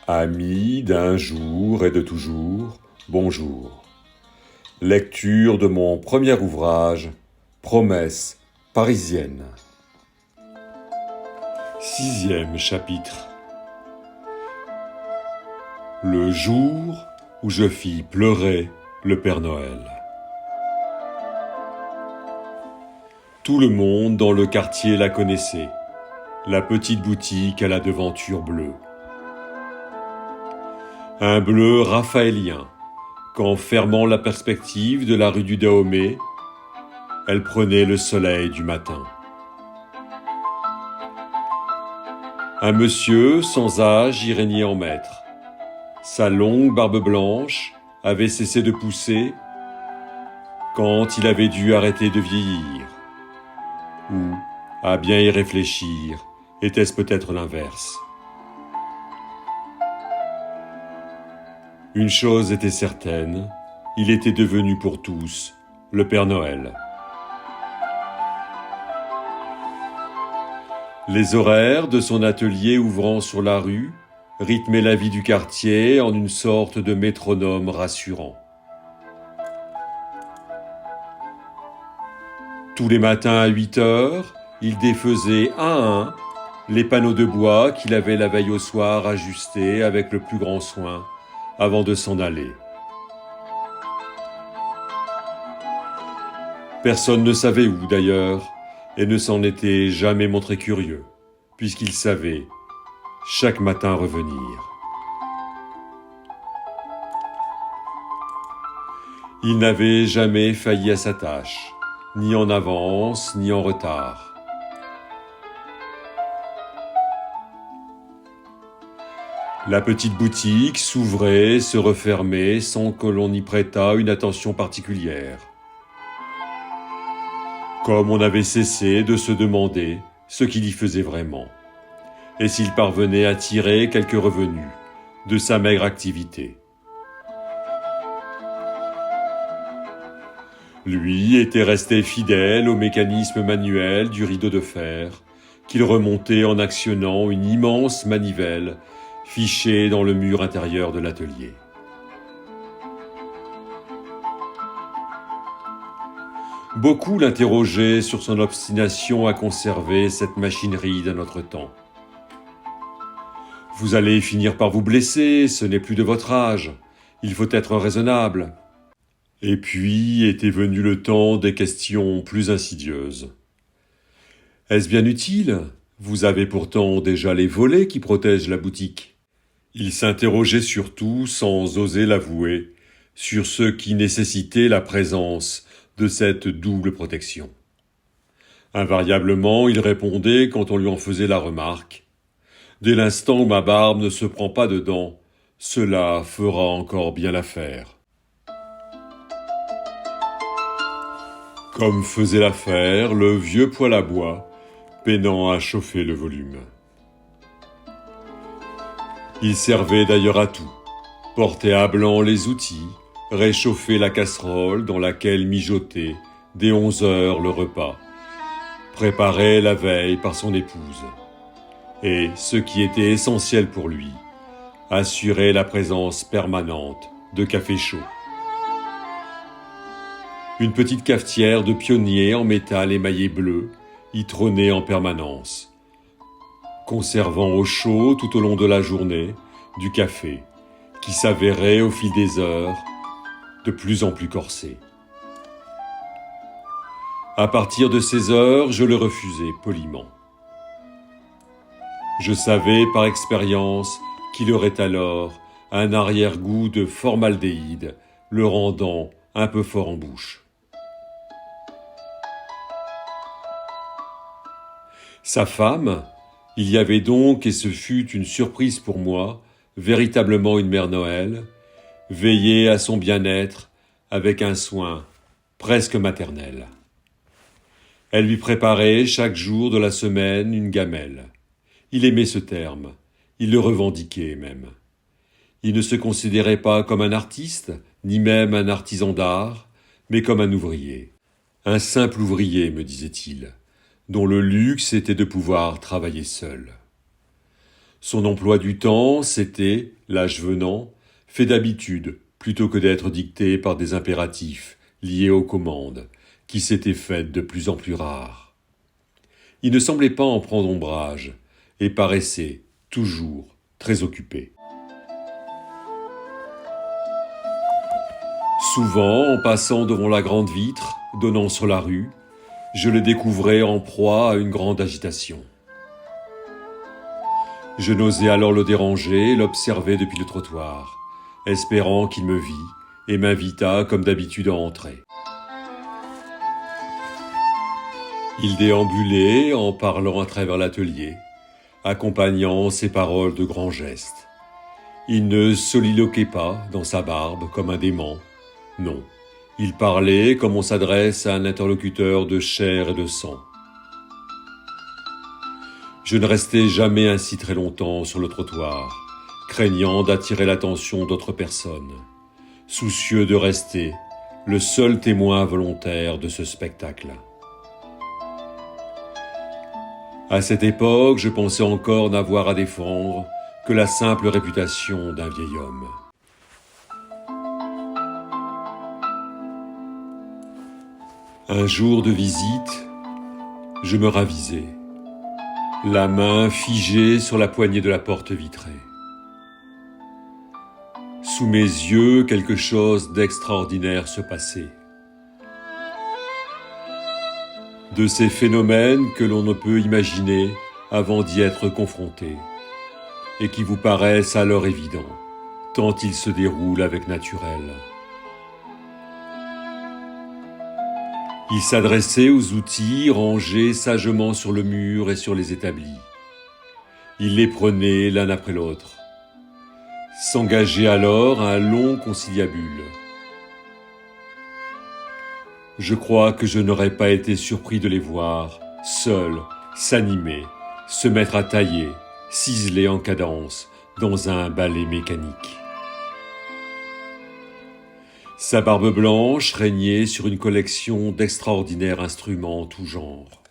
Amis d'un jour et de toujours, bonjour. Lecture de mon premier ouvrage, Promesses parisiennes. 6e chapitre. Le jour où je fis pleurer le Père Noël. Tout le monde dans le quartier la connaissait, la petite boutique à la devanture bleue. Un bleu raphaélien, qu'en fermant la perspective de la rue du Dahomey, elle prenait le soleil du matin. Un monsieur sans âge y régnait en maître. Sa longue barbe blanche avait cessé de pousser quand il avait dû arrêter de vieillir. Ou, à bien y réfléchir, était-ce peut-être l'inverse? Une chose était certaine, il était devenu pour tous le Père Noël. Les horaires de son atelier ouvrant sur la rue rythmaient la vie du quartier en une sorte de métronome rassurant. Tous les matins à 8 heures, il défaisait un à un les panneaux de bois qu'il avait la veille au soir ajustés avec le plus grand soin avant de s'en aller. Personne ne savait où d'ailleurs, et ne s'en était jamais montré curieux, puisqu'il savait chaque matin revenir. Il n'avait jamais failli à sa tâche, ni en avance, ni en retard. La petite boutique s'ouvrait, se refermait sans que l'on y prêtât une attention particulière. Comme on avait cessé de se demander ce qu'il y faisait vraiment, et s'il parvenait à tirer quelques revenus de sa maigre activité. Lui était resté fidèle au mécanisme manuel du rideau de fer qu'il remontait en actionnant une immense manivelle fichée dans le mur intérieur de l'atelier. Beaucoup l'interrogeaient sur son obstination à conserver cette machinerie d'un autre temps. « Vous allez finir par vous blesser, ce n'est plus de votre âge, il faut être raisonnable. » Et puis était venu le temps des questions plus insidieuses. « Est-ce bien utile ? Vous avez pourtant déjà les volets qui protègent la boutique. » Il s'interrogeait surtout, sans oser l'avouer, sur ce qui nécessitait la présence de cette double protection. Invariablement, il répondait quand on lui en faisait la remarque. « Dès l'instant où ma barbe ne se prend pas dedans, cela fera encore bien l'affaire. » Comme faisait l'affaire le vieux poêle à bois, peinant à chauffer le volume. Il servait d'ailleurs à tout, portait à blanc les outils, réchauffait la casserole dans laquelle mijotait dès 11 heures le repas, préparé la veille par son épouse, et, ce qui était essentiel pour lui, assurait la présence permanente de café chaud. Une petite cafetière de pionnier en métal émaillé bleu y trônait en permanence, conservant au chaud tout au long de la journée du café qui s'avérait au fil des heures de plus en plus corsé. À partir de ces heures, je le refusais poliment. Je savais par expérience qu'il aurait alors un arrière-goût de formaldéhyde, le rendant un peu fort en bouche. Sa femme, il y avait donc, et ce fut une surprise pour moi, véritablement une mère Noël, veillait à son bien-être avec un soin presque maternel. Elle lui préparait chaque jour de la semaine une gamelle. Il aimait ce terme, il le revendiquait même. Il ne se considérait pas comme un artiste, ni même un artisan d'art, mais comme un ouvrier. Un simple ouvrier, me disait-il, dont le luxe était de pouvoir travailler seul. Son emploi du temps, c'était, l'âge venant, fait d'habitude, plutôt que d'être dicté par des impératifs liés aux commandes, qui s'étaient faites de plus en plus rares. Il ne semblait pas en prendre ombrage, et paraissait, toujours, très occupé. Souvent, en passant devant la grande vitre, donnant sur la rue, je le découvrais en proie à une grande agitation. Je n'osais alors le déranger et l'observer depuis le trottoir, espérant qu'il me vît et m'invita comme d'habitude à entrer. Il déambulait en parlant à travers l'atelier, accompagnant ses paroles de grands gestes. Il ne soliloquait pas dans sa barbe comme un dément. Non, il parlait comme on s'adresse à un interlocuteur de chair et de sang. Je ne restais jamais ainsi très longtemps sur le trottoir, craignant d'attirer l'attention d'autres personnes, soucieux de rester le seul témoin volontaire de ce spectacle. À cette époque, je pensais encore n'avoir à défendre que la simple réputation d'un vieil homme. Un jour de visite, je me ravisai, la main figée sur la poignée de la porte vitrée. Sous mes yeux, quelque chose d'extraordinaire se passait. De ces phénomènes que l'on ne peut imaginer avant d'y être confronté, et qui vous paraissent alors évidents, tant ils se déroulent avec naturel. Il s'adressait aux outils rangés sagement sur le mur et sur les établis. Il les prenait l'un après l'autre. S'engageait alors un long conciliabule. Je crois que je n'aurais pas été surpris de les voir, seuls, s'animer, se mettre à tailler, ciseler en cadence, dans un balai mécanique. Sa barbe blanche régnait sur une collection d'extraordinaires instruments en tout genre.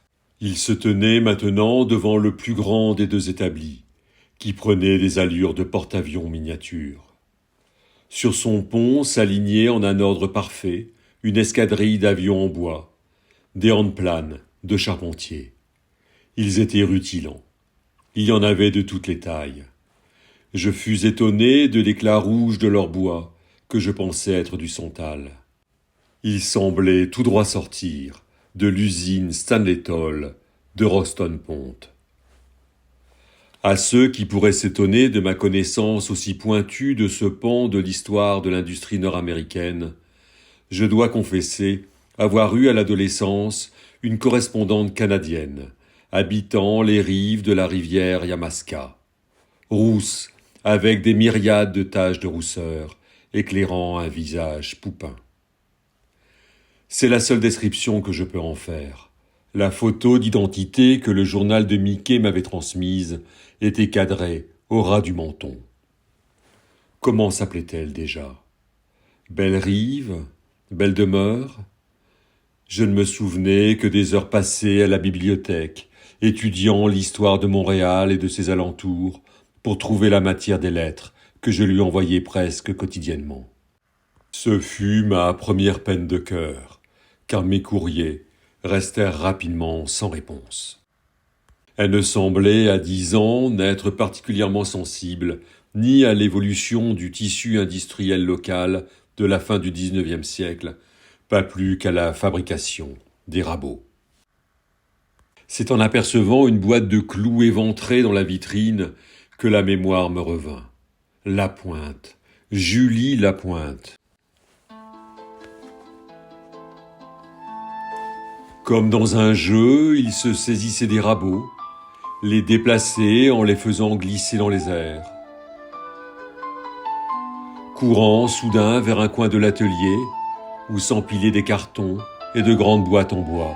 Il se tenait maintenant devant le plus grand des deux établis, qui prenait des allures de porte-avions miniature. Sur son pont s'alignait en un ordre parfait une escadrille d'avions en bois, des handplanes de charpentiers. Ils étaient rutilants. Il y en avait de toutes les tailles. Je fus étonné de l'éclat rouge de leur bois, que je pensais être du santal. Ils semblaient tout droit sortir de l'usine Stanley Toll de Roxton-Pont. À ceux qui pourraient s'étonner de ma connaissance aussi pointue de ce pan de l'histoire de l'industrie nord-américaine, je dois confesser avoir eu à l'adolescence une correspondante canadienne, habitant les rives de la rivière Yamaska, rousse, avec des myriades de taches de rousseur, éclairant un visage poupin. C'est la seule description que je peux en faire. La photo d'identité que le journal de Mickey m'avait transmise était cadrée au ras du menton. Comment s'appelait-elle déjà? Belle Rive? Belle Demeure? Je ne me souvenais que des heures passées à la bibliothèque, étudiant l'histoire de Montréal et de ses alentours, pour trouver la matière des lettres que je lui envoyais presque quotidiennement. Ce fut ma première peine de cœur, car mes courriers restèrent rapidement sans réponse. Elle ne semblait, à 10 ans, n'être particulièrement sensible ni à l'évolution du tissu industriel local de la fin du XIXe siècle, pas plus qu'à la fabrication des rabots. C'est en apercevant une boîte de clous éventrée dans la vitrine que la mémoire me revint. Lapointe, Julie Lapointe. Comme dans un jeu, il se saisissait des rabots, les déplaçait en les faisant glisser dans les airs. Courant soudain vers un coin de l'atelier où s'empilaient des cartons et de grandes boîtes en bois.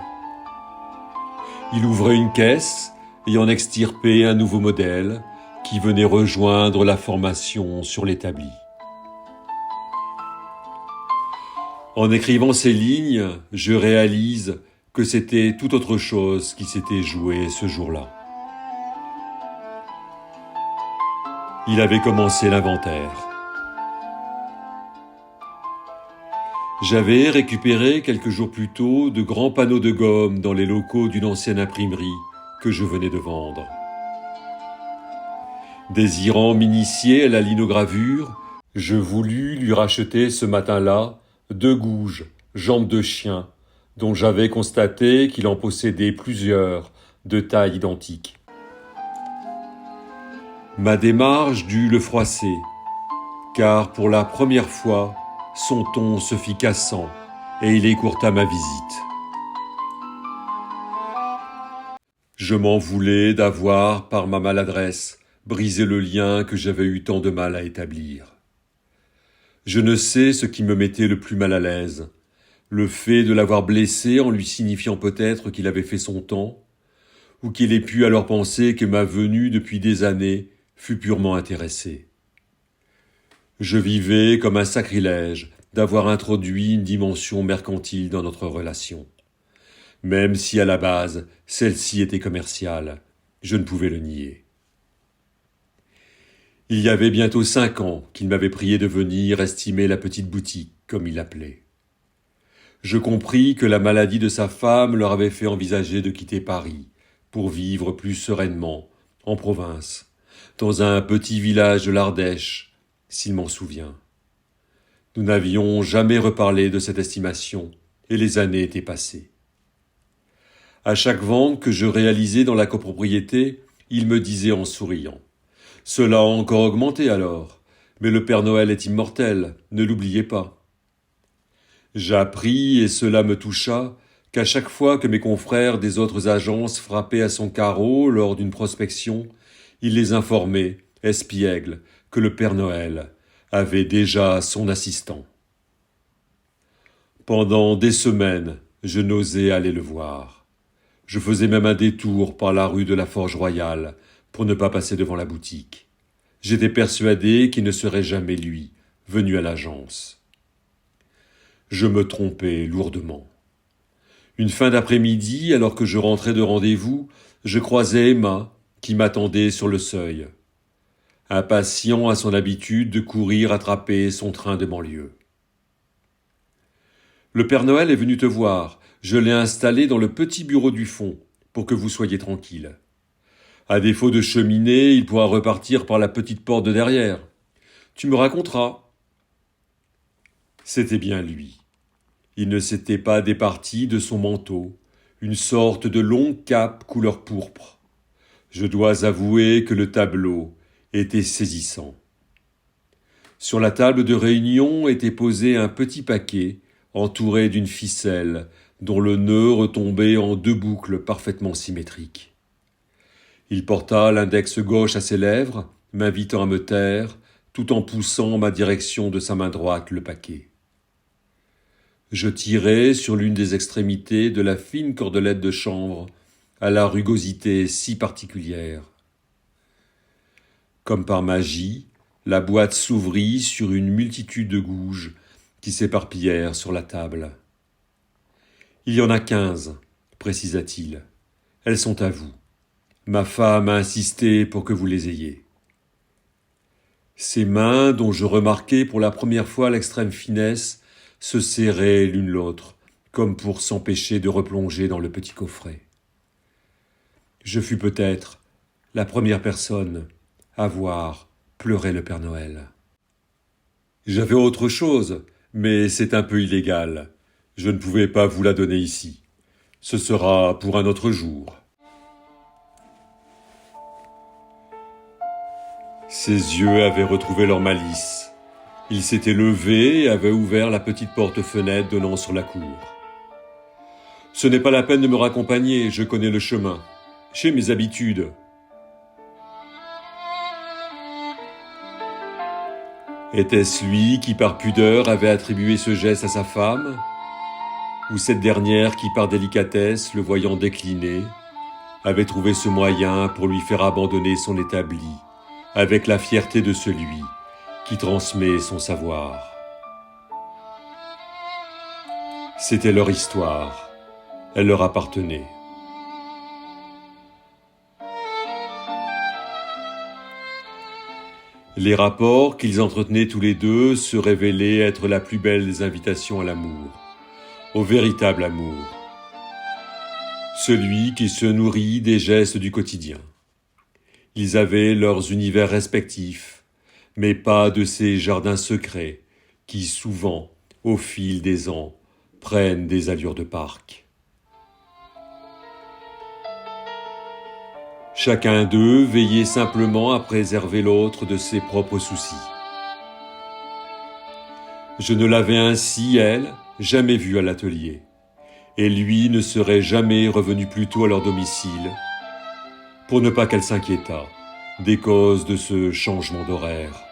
Il ouvrait une caisse et en extirpait un nouveau modèle qui venait rejoindre la formation sur l'établi. En écrivant ces lignes, je réalise que c'était tout autre chose qui s'était joué ce jour-là. Il avait commencé l'inventaire. J'avais récupéré quelques jours plus tôt de grands panneaux de gomme dans les locaux d'une ancienne imprimerie que je venais de vendre. Désirant m'initier à la linogravure, je voulus lui racheter ce matin-là 2 gouges, jambes de chien, dont j'avais constaté qu'il en possédait plusieurs de taille identique. Ma démarche dut le froisser, car pour la première fois, son ton se fit cassant et il écourta ma visite. Je m'en voulais d'avoir, par ma maladresse, brisé le lien que j'avais eu tant de mal à établir. Je ne sais ce qui me mettait le plus mal à l'aise, le fait de l'avoir blessé en lui signifiant peut-être qu'il avait fait son temps, ou qu'il ait pu alors penser que ma venue depuis des années fut purement intéressée. Je vivais comme un sacrilège d'avoir introduit une dimension mercantile dans notre relation. Même si à la base, celle-ci était commerciale, je ne pouvais le nier. Il y avait bientôt 5 ans qu'il m'avait prié de venir estimer la petite boutique, comme il l'appelait. Je compris que la maladie de sa femme leur avait fait envisager de quitter Paris pour vivre plus sereinement, en province, dans un petit village de l'Ardèche, s'il m'en souvient. Nous n'avions jamais reparlé de cette estimation, et les années étaient passées. À chaque vente que je réalisais dans la copropriété, il me disait en souriant « Cela a encore augmenté alors, mais le Père Noël est immortel, ne l'oubliez pas. » J'appris, et cela me toucha, qu'à chaque fois que mes confrères des autres agences frappaient à son carreau lors d'une prospection, il les informait, espiègle, que le Père Noël avait déjà son assistant. Pendant des semaines, je n'osais aller le voir. Je faisais même un détour par la rue de la Forge Royale pour ne pas passer devant la boutique. J'étais persuadé qu'il ne serait jamais lui, venu à l'agence. Je me trompais lourdement. Une fin d'après-midi, alors que je rentrais de rendez-vous, je croisai Emma, qui m'attendait sur le seuil. Impatient à son habitude de courir attraper son train de banlieue. « Le Père Noël est venu te voir. Je l'ai installé dans le petit bureau du fond, pour que vous soyez tranquille. À défaut de cheminée, il pourra repartir par la petite porte de derrière. Tu me raconteras. » C'était bien lui. Il ne s'était pas départi de son manteau, une sorte de longue cape couleur pourpre. Je dois avouer que le tableau était saisissant. Sur la table de réunion était posé un petit paquet entouré d'une ficelle dont le nœud retombait en 2 boucles parfaitement symétriques. Il porta l'index gauche à ses lèvres, m'invitant à me taire, tout en poussant en ma direction de sa main droite le paquet. Je tirai sur l'une des extrémités de la fine cordelette de chanvre à la rugosité si particulière. Comme par magie, la boîte s'ouvrit sur une multitude de gouges qui s'éparpillèrent sur la table. « Il y en a 15, précisa-t-il. Elles sont à vous. Ma femme a insisté pour que vous les ayez. » Ses mains, dont je remarquai pour la première fois l'extrême finesse, se serraient l'une l'autre, comme pour s'empêcher de replonger dans le petit coffret. Je fus peut-être la première personne à voir pleurer le Père Noël. J'avais autre chose, mais c'est un peu illégal. Je ne pouvais pas vous la donner ici. Ce sera pour un autre jour. Ses yeux avaient retrouvé leur malice. Il s'était levé et avait ouvert la petite porte-fenêtre donnant sur la cour. « Ce n'est pas la peine de me raccompagner, je connais le chemin. J'ai mes habitudes. » Était-ce lui qui, par pudeur, avait attribué ce geste à sa femme? Ou cette dernière qui, par délicatesse, le voyant décliner, avait trouvé ce moyen pour lui faire abandonner son établi, avec la fierté de celui qui transmet son savoir? C'était leur histoire, elle leur appartenait. Les rapports qu'ils entretenaient tous les deux se révélaient être la plus belle des invitations à l'amour, au véritable amour, celui qui se nourrit des gestes du quotidien. Ils avaient leurs univers respectifs, mais pas de ces jardins secrets qui, souvent, au fil des ans, prennent des allures de parc. Chacun d'eux veillait simplement à préserver l'autre de ses propres soucis. Je ne l'avais ainsi, elle, jamais vue à l'atelier, et lui ne serait jamais revenu plus tôt à leur domicile, pour ne pas qu'elle s'inquiétât des causes de ce changement d'horaire.